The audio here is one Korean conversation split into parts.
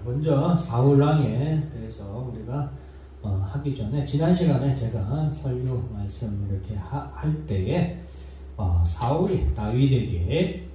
먼저 사울왕에 대해서 우리가 하기 전에 지난 시간에 제가 설교 말씀 이렇게 할 때에 사울이 다윗에게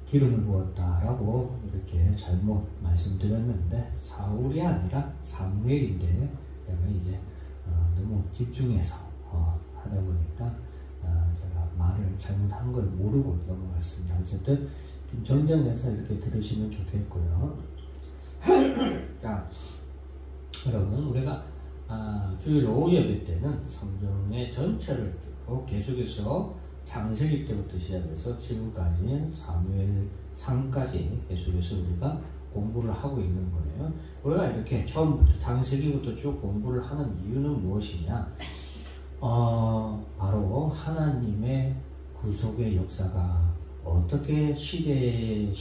기름을 부었다라고 이렇게 잘못 말씀드렸는데 사울이 아니라 사무엘인데 제가 이제 너무 집중해서 하다 보니까 제가 말을 잘못한 걸 모르고 넘어갔습니다. 어쨌든 좀 정정해서 이렇게 들으시면 좋겠고요. 자, 여러분 우리가 주일 오후 예배 때는 성경의 전체를 쭉 계속해서 창세기 때부터 시작해서 지금까지 사무엘상까지 계속해서 우리가 공부를 하고 있는 거예요. 우리가 이렇게 처음부터 창세기부터 쭉 공부를 하는 이유는 무엇이냐? 바로 하나님의 구속의 역사가 어떻게 시대에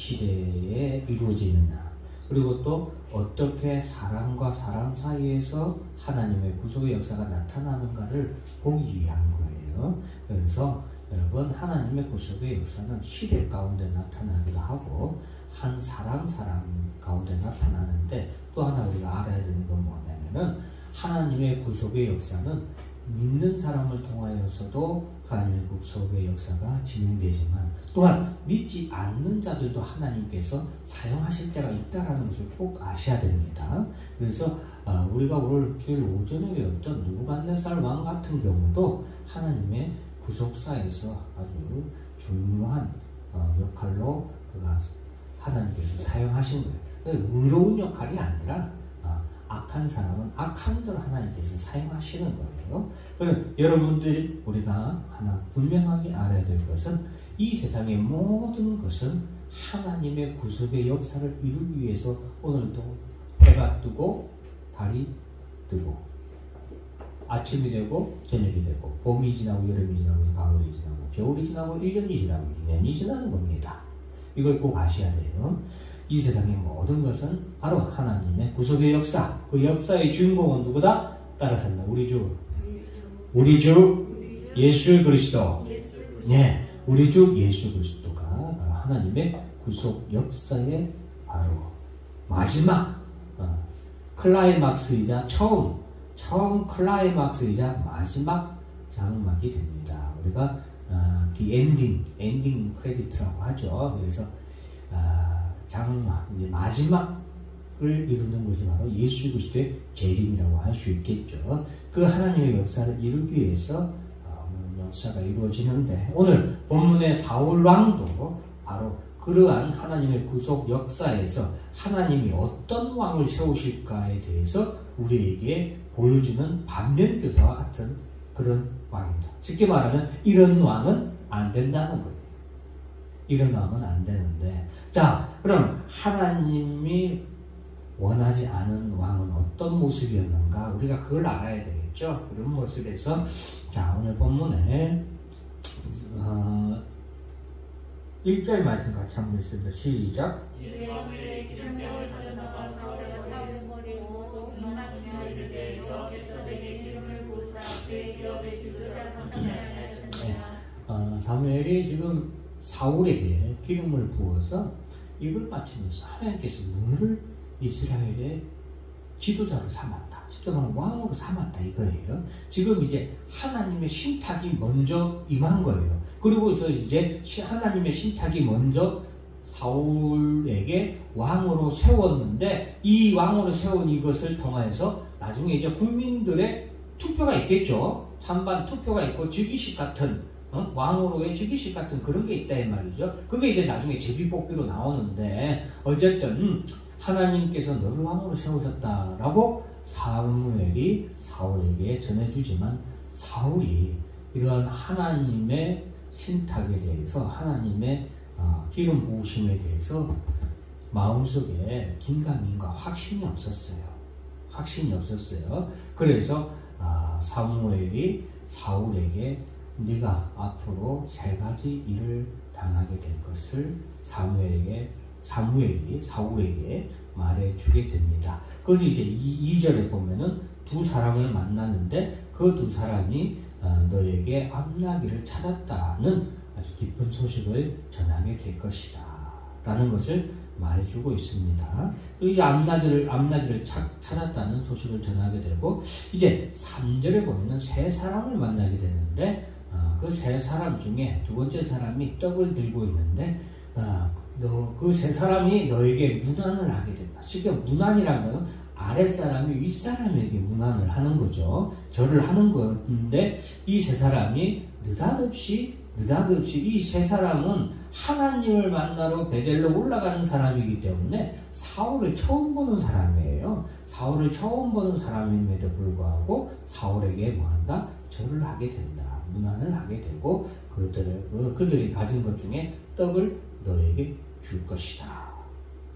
이루어지느냐, 그리고 또 어떻게 사람과 사람 사이에서 하나님의 구속의 역사가 나타나는가를 보기 위한 거예요. 그래서 여러분, 하나님의 구속의 역사는 시대 가운데 나타나기도 하고 한 사람 가운데 나타나는데, 또 하나 우리가 알아야 되는 건 뭐냐면은 하나님의 구속의 역사는 믿는 사람을 통하여서도 하나님의 구속의 역사가 진행되지만, 또한 믿지 않는 자들도 하나님께서 사용하실 때가 있다는 것을 꼭 아셔야 됩니다. 그래서 우리가 오늘 주일 오전에 배웠던 느부갓네살 왕 같은 경우도 하나님의 구속사에서 아주 중요한 역할로 그가 하나님께서 사용하신 거예요. 의로운 역할이 아니라 악한 사람은 악한 대로 하나님께서 사용하시는 거예요. 그럼 여러분들이 우리가 하나 분명하게 알아야 될 것은, 이 세상의 모든 것은 하나님의 구속의 역사를 이루기 위해서 오늘도 해가 뜨고 달이 뜨고 아침이 되고 저녁이 되고 봄이 지나고 여름이 지나고 가을이 지나고 겨울이 지나고 1년이 지나고 2년이 지나는 겁니다. 이걸 꼭 아셔야 돼요. 이 세상의 모든 것은 바로 하나님의 구속의 역사, 그 역사의 주인공은 누구다? 따라서는 우리 주 예수 그리스도. 네, 우리 주 예수 그리스도가 바로 하나님의 구속 역사의 바로 마지막 클라이막스이자 처음 클라이막스이자 마지막 장막이 됩니다. 우리가 엔딩 크레디트라고 하죠. 그래서 장막, 이제 마지막을 이루는 것이 바로 예수 그리스도의 재림이라고 할 수 있겠죠. 그 하나님의 역사를 이루기 위해서 역사가 이루어지는데, 오늘 본문의 사울 왕도 바로 그러한 하나님의 구속 역사에서 하나님이 어떤 왕을 세우실까에 대해서 우리에게 보여주는 반면교사와 같은 그런 왕입니다. 쉽게 말하면 이런 왕은 안 된다는 거예요. 이런 왕은 안 되는데, 자, 그럼 하나님이 원하지 않은 왕은 어떤 모습이었는가? 우리가 그걸 알아야 되겠죠. 그런 모습에서 자, 오늘 본문에 1절 말씀 같이 한번 읽습니다. 시작. 사무엘이 지금 사울에게 기름을 부어서 입을 맞추면서 하나님께서 너를 이스라엘의 지도자로 삼았다, 직접 말하면 왕으로 삼았다 이거예요. 지금 이제 하나님의 신탁이 먼저 임한 거예요. 그리고서 이제 하나님의 신탁이 먼저 사울에게 왕으로 세웠는데, 이 왕으로 세운 이것을 통해서 나중에 이제 국민들의 투표가 있겠죠. 찬반 투표가 있고 즉위식 같은 왕으로의 즉위식 같은 그런 게 있다 이 말이죠. 그게 이제 나중에 제비뽑기로 나오는데, 어쨌든 하나님께서 너를 왕으로 세우셨다라고 사무엘이 사울에게 전해주지만, 사울이 이러한 하나님의 신탁에 대해서, 하나님의 기름 부으심에 대해서 마음속에 긴가민가 확신이 없었어요. 그래서 사무엘이 사울에게 네가 앞으로 3가지 일을 당하게 될 것을 사무엘이 사울에게 말해주게 됩니다. 그래서 이제 2절에 보면은 두 사람을 만나는데, 그 두 사람이 너에게 암나기를 찾았다는 아주 기쁜 소식을 전하게 될 것이다 라는 것을 말해주고 있습니다. 이 암나귀를 찾았다는 소식을 전하게 되고, 이제 3절에 보면은 세 사람을 만나게 되는데, 그 세 사람 중에 두 번째 사람이 떡을 들고 있는데, 그 세 사람이 너에게 문안을 하게 된다. 실제 문안이라는 건 아랫사람이 윗사람에게 문안을 하는 거죠. 절을 하는 건데, 이 세 사람이 느닷없이 이 세 사람은 하나님을 만나러 베델로 올라가는 사람이기 때문에 사울을 처음 보는 사람이에요. 사울을 처음 보는 사람임에도 불구하고 사울에게 뭐한다? 절을 하게 된다. 문안을 하게 되고, 그들이 가진 것 중에 떡을 너에게 줄 것이다.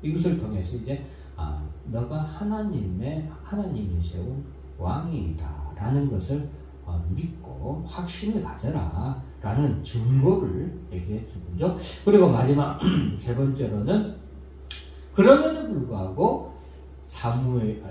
이것을 통해서 이제 너가 하나님이 세운 왕이다 라는 것을 믿고 확신을 가져라 라는 증거를 얘기해 준 거죠. 그리고 마지막 세 번째로는, 그럼에도 불구하고 사울이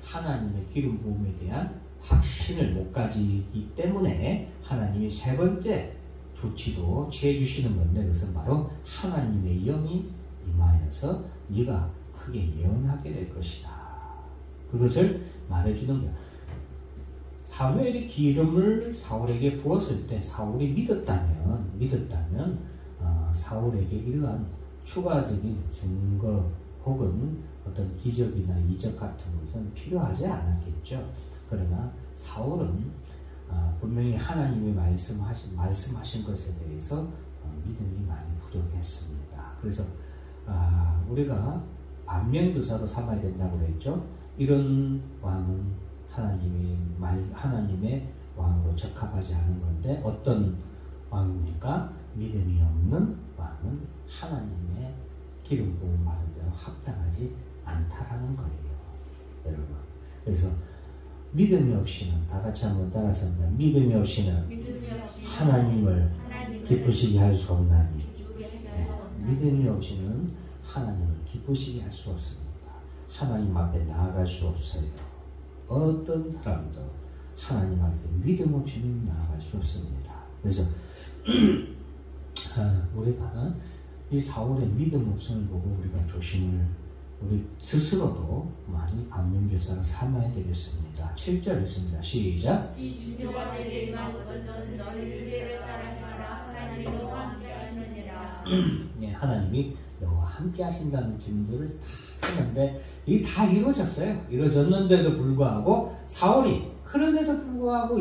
하나님의 기름 부음에 대한 확신을 못 가지기 때문에 하나님이 세 번째 조치도 취해 주시는 건데, 그것은 바로 하나님의 영이 임하여서 네가 크게 예언하게 될 것이다. 그것을 말해주는 거야. 사무엘이 기름을 사울에게 부었을 때 사울이 믿었다면 사울에게 이러한 추가적인 증거 혹은 어떤 기적이나 이적 같은 것은 필요하지 않았겠죠. 그러나 사울은 분명히 하나님이 말씀하신 것에 대해서 믿음이 많이 부족했습니다. 그래서 우리가 반면교사로 삼아야 된다고 그랬죠. 이런 왕은 하나님의 왕으로 적합하지 않은 건데, 어떤 왕입니까? 믿음이 없는 왕은 하나님의 기름 부음 받은 대로 합당하지 않다라는 거예요, 여러분. 그래서 믿음이 없이는, 다 같이 한번 따라서 합니다. 믿음이 없이는 하나님을 기쁘시게 할 수 없나니. 믿음이 없이는 하나님을 기쁘시게 할 수 없습니다. 하나님 앞에 나아갈 수 없어요. 어떤 사람도 하나님 앞에 믿음 없이는 나아갈 수 없습니다. 그래서 우리가 이 사울의 믿음 없음을 보고 우리가 우리 스스로도 많이 반면교사로 삼아야 되겠습니다. 7절 있습니다. 시작. 이 진노가 내게 임하거든 너를 기회를 따라 행하라. 하나님이 너와 함께 하시느니라. 네, 하나님이 너와 함께 하신다는 증거를 다 했는데 이게 다 이루어졌어요. 이루어졌는데도 불구하고 그럼에도 불구하고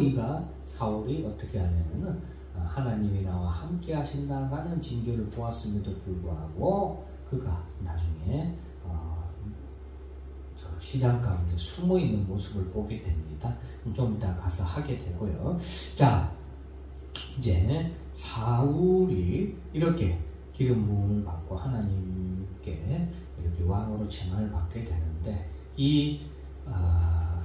사울이 어떻게 하냐면은 하나님이 나와 함께 하신다는 징조를 보았음에도 불구하고 그가 나중에 저 시장 가운데 숨어있는 모습을 보게 됩니다. 좀 이따 가서 하게 되고요. 자, 이제 사울이 이렇게 기름 부음을 받고 하나님께 이렇게 왕으로 칭함을 받게 되는데, 이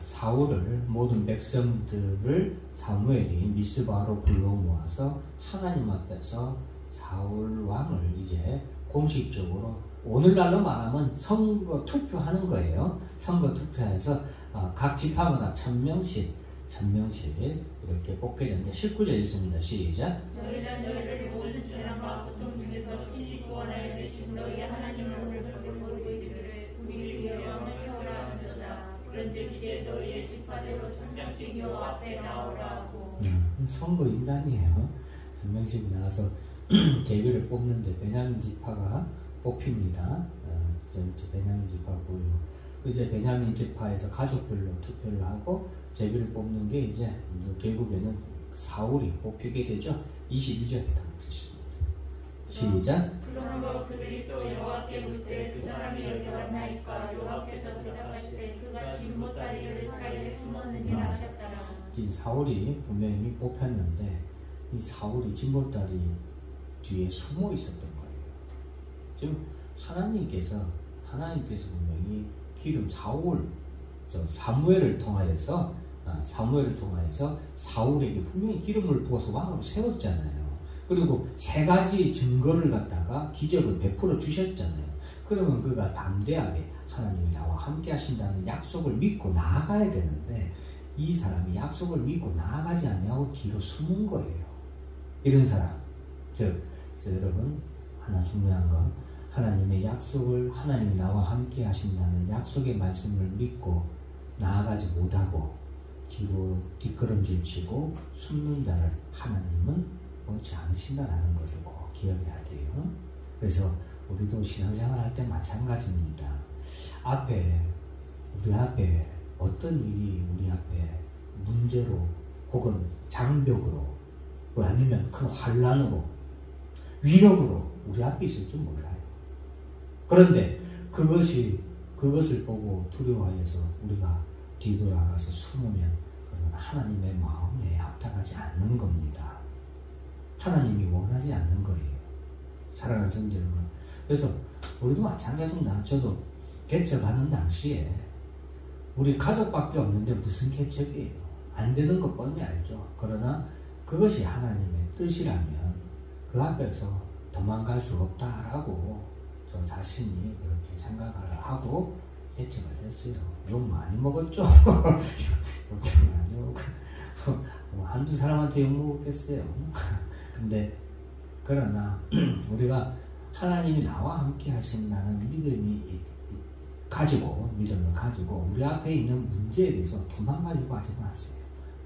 사울을, 모든 백성들을 사무엘이 미스바로 불러 모아서 하나님 앞에서 사울 왕을 이제 공식적으로, 오늘날로 말하면 선거 투표하는 거예요. 선거 투표해서 각 지파마다 1000명씩 이렇게 뽑게 되는데, 19절 있습니다. 시작. 너희는 너희를 모든 재난과 고통 중에서 친히 구원하여 내신 너희 하나님을 모르고 이르기를 우리를 위하여 왕을 세우라 하는도다. 그런즉 이제 너희의 지파대로 1000명씩 여호와 앞에 나오라고. 선거인단이에요. 1000명씩 나와서 계비를 뽑는데 베냐민 지파가 뽑힙니다. 베냐민 지파고, 이제 베냐민 지파에서 가족별로 투표를 하고 제비를 뽑는 게 이제 결국에는 사울이 뽑히게 되죠. 22절에 다 있습니다. 시작. 그러므로 그들이 또 여호와께 물 때 그 사람이 여기 왔나이까. 여호와께서 대답하시되 그가 진보다리를 사이에 숨었느니라 하셨더라. 이 사울이 분명히 뽑혔는데 이 사울이 진보다리 뒤에 숨어 있었던 거예요. 지금 하나님께서 분명히 기름 사무엘을 통하여서 사울에게 분명히 기름을 부어서 왕으로 세웠잖아요. 그리고 3가지 증거를 갖다가 기적을 베풀어 주셨잖아요. 그러면 그가 담대하게 하나님이 나와 함께 하신다는 약속을 믿고 나아가야 되는데, 이 사람이 약속을 믿고 나아가지 아니하고 뒤로 숨은 거예요. 이런 사람, 즉 여러분, 하나 중요한 건 하나님의 약속을, 하나님이 나와 함께 하신다는 약속의 말씀을 믿고 나아가지 못하고 뒤로 뒷걸음질 치고 숨는 자를 하나님은 원치 않으신다라는 것을 꼭 기억해야 돼요. 그래서 우리도 신앙생활 할 때 마찬가지입니다. 우리 앞에 어떤 일이 우리 앞에 문제로 혹은 장벽으로 아니면 큰 환난으로 위협으로 우리 앞에 있을 줄 몰라요. 그런데 그것을 보고 두려워해서 우리가 뒤돌아가서 숨으면 그것은 하나님의 마음에 합당하지 않는 겁니다. 하나님이 원하지 않는 거예요. 사랑하는 성도 여러분. 그래서 우리도 마찬가지입니다. 저도 개척하는 당시에 우리 가족밖에 없는데 무슨 개척이에요? 안 되는 것 뻔히 알죠. 그러나 그것이 하나님의 뜻이라면 그 앞에서 도망갈 수 없다라고 저 자신이 그렇게 생각을 하고 개척을 했어요. 욕 많이 먹었죠. 욕 많이 먹고 한두 사람한테 욕 먹었겠어요. 근데 그러나 우리가 하나님이 나와 함께 하신다는 믿음을 가지고 우리 앞에 있는 문제에 대해서 도망가려고 하지 마세요.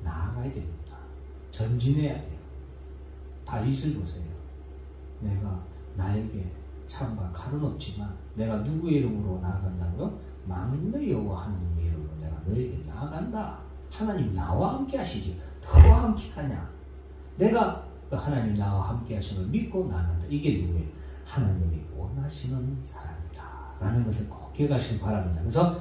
나아가야 됩니다. 전진해야 돼요. 다윗을 보세요. 내가 나에게 창과 칼은 없지만 내가 누구의 이름으로 나아간다고요? 만군의 여호와 하나님의 이름으로 내가 너에게 나아간다. 하나님 나와 함께 하시지 너와 함께 하냐? 내가 하나님 나와 함께 하심을 믿고 나아간다. 이게 누구예요? 하나님이 원하시는 사람이다 라는 것을 꼭 기억하시기 바랍니다. 그래서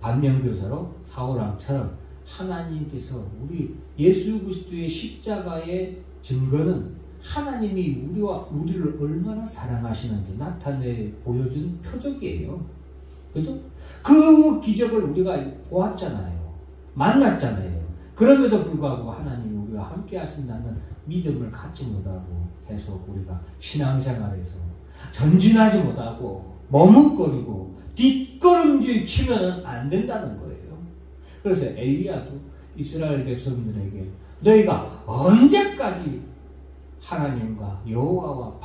반면교사로 사울왕처럼 하나님께서 우리 예수 그리스도의 십자가의 증거는 하나님이 우리를 얼마나 사랑하시는지 나타내 보여준 표적이에요. 그죠? 그 기적을 우리가 보았잖아요. 만났잖아요. 그럼에도 불구하고 하나님이 우리와 함께 하신다는 믿음을 갖지 못하고 계속 우리가 신앙생활에서 전진하지 못하고 머뭇거리고 뒷걸음질 치면 안 된다는 거예요. 그래서 엘리야도 이스라엘 백성들에게 너희가 언제까지 하나님과 여호와와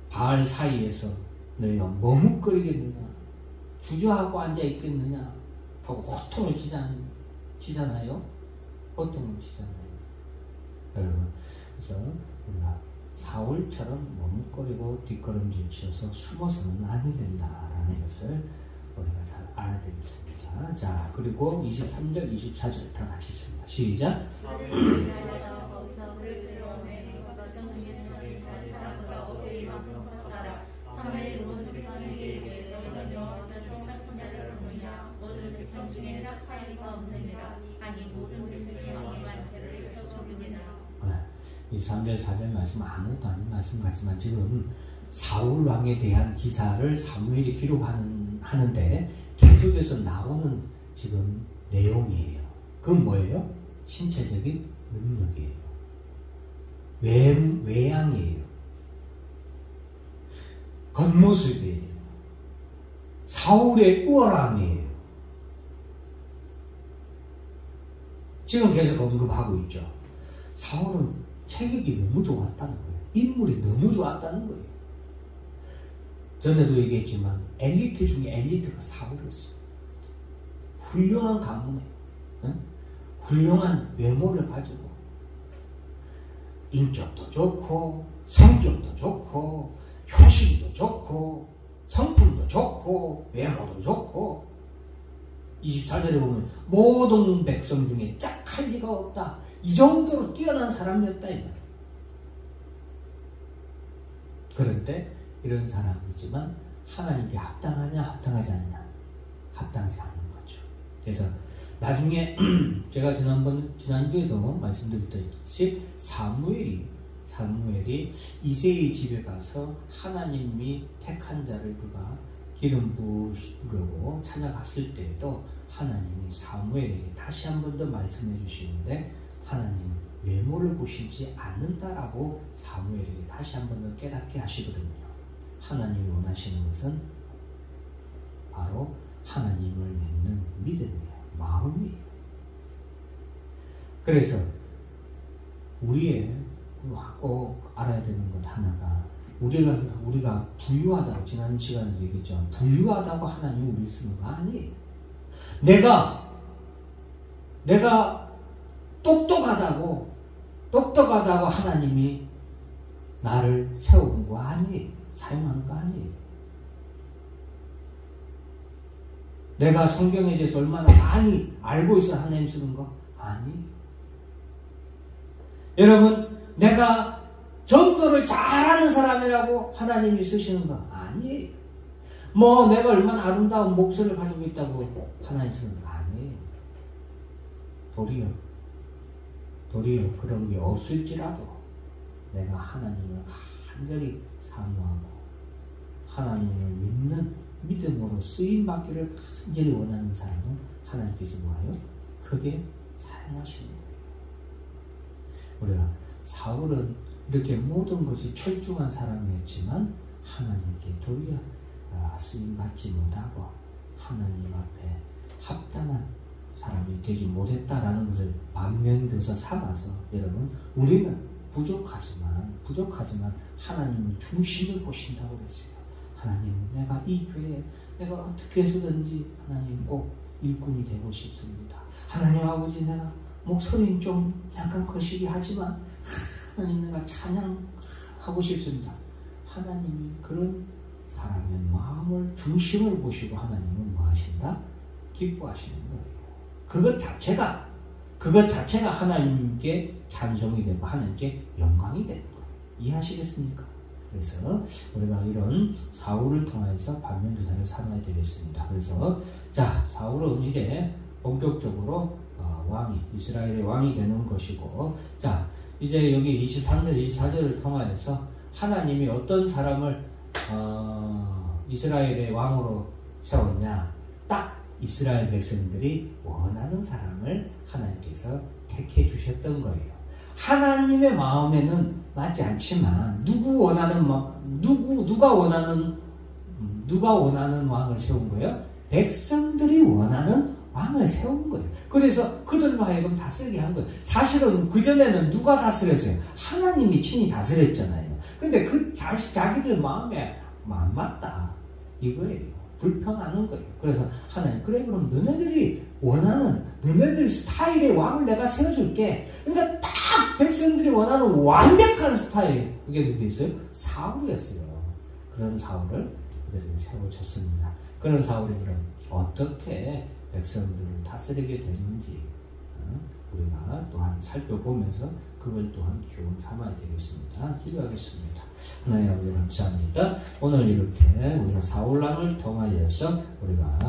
바알 사이에서 너희가 머뭇거리겠느냐, 주저하고 앉아 있겠느냐 하고 호통을 치잖아요. 호통을 치잖아요. 여러분, 그래서 우리가 사울처럼 머뭇거리고 뒷걸음질 치어서 숨어서는 아니 된다라는 것을 우리가 잘 알아야 되겠습니다. 자, 그리고 23절, 24절 다 같이 있습니다. 시작. 이 3절 4절 말씀 아무것도 아닌 말씀 같지만 지금 사울 왕에 대한 기사를 사무엘이 기록하는데 계속해서 나오는 지금 내용이에요. 그건 뭐예요? 신체적인 능력이에요. 외양이에요. 겉모습이에요. 사울의 우월함이에요. 지금 계속 언급하고 있죠. 사울은 체격이 너무 좋았다는 거예요. 인물이 너무 좋았다는 거예요. 전에도 얘기했지만 엘리트 중에 엘리트가 사울이었어요. 훌륭한 가문에 훌륭한 외모를 가지고 인격도 좋고 성격도 좋고 효심도 좋고 성품도 좋고 외모도 좋고 24절에 보면 모든 백성 중에 짝할 리가 없다. 이 정도로 뛰어난 사람이었다 이 말이에요. 그런데 이런 사람이지만 하나님께 합당하냐 합당하지 않냐? 합당하지 않는 거죠. 그래서 나중에 제가 지난주에도 말씀드렸듯이 사무엘이 이새의 집에 가서 하나님이 택한 자를 그가 기름 부으려고 찾아갔을 때에도 하나님이 사무엘에게 다시 한 번 더 말씀해 주시는데 하나님은 외모를 보시지 않는다라고 사무엘에게 다시 한 번 더 깨닫게 하시거든요. 하나님이 원하시는 것은 바로 하나님을 믿는 믿음이에요. 마음이에요. 그래서 우리의 꼭 알아야 되는 것 하나가 우리가 부유하다고 지난 시간에 얘기했죠. 부유하다고 하나님 우리 쓰는 거 아니에요. 내가 똑똑하다고 하나님이 나를 세운 거 아니에요. 사용하는 거 아니에요. 내가 성경에 대해서 얼마나 많이 알고 있어 하나님 쓰는 거 아니에요. 여러분, 내가 전도를 잘하는 사람이라고 하나님이 쓰시는 거 아니에요. 내가 얼마나 아름다운 목소리를 가지고 있다고 하나님 쓰는 거 아니에요. 도리어 그런 게 없을지라도 내가 하나님을 간절히 사모하고 하나님을 믿는 믿음으로 쓰임받기를 간절히 원하는 사람은 하나님께서 뭐예요? 크게 사용하시는 거예요. 우리가 사울은 이렇게 모든 것이 출중한 사람이었지만 하나님께 도리어 쓰임받지 못하고 하나님 앞에 합당한 사람이 되지 못했다라는 것을 반면교사 삼아서 여러분, 우리는 부족하지만 하나님은 중심을 보신다고 그랬어요. 하나님, 내가 이 교회에 내가 어떻게 해서든지 하나님 꼭 일꾼이 되고 싶습니다. 하나님 아버지, 내가 목소리는 좀 약간 거시기 하지만 하나님, 내가 찬양하고 싶습니다. 하나님이 그런 사람의 마음을 중심을 보시고 하나님은 뭐 하신다? 기뻐하시는 거예요. 그것 자체가 하나님께 찬송이 되고 하나님께 영광이 되는 거예요. 이해하시겠습니까? 그래서 우리가 이런 사울을 통해서 반면교사를 삼아야 되겠습니다. 그래서 사울은 이제 본격적으로 이스라엘의 왕이 되는 것이고, 이제 여기 23절, 24절을 통하여서 하나님이 어떤 사람을 이스라엘의 왕으로 세웠냐? 딱 이스라엘 백성들이 원하는 사람을 하나님께서 택해 주셨던 거예요. 하나님의 마음에는 맞지 않지만 누가 원하는 왕을 세운 거예요? 백성들이 원하는 왕을 세운 거예요. 그래서 그들로 하여금 다스리게 한 거예요. 사실은 그전에는 누가 다스렸어요? 하나님이 친히 다스렸잖아요. 근데 자기들 마음에 안 맞다 이거예요. 불편하는 거예요. 그래서 하나님, 그래 그럼 너네들이 원하는 너네들 스타일의 왕을 내가 세워줄게. 그러니까 딱 백성들이 원하는 완벽한 스타일, 그게 누구였어요? 사울이었어요. 그런 사울을 그들에게 세워줬습니다. 그런 사울이 그럼 어떻게 백성들을 다스리게 되는지 우리가 또한 살펴보면서 그걸 또한 교훈 삼아야 되겠습니다. 기도하겠습니다. 하나님 아버지 감사합니다. 오늘 이렇게 우리가 사울왕을 통하여서 우리가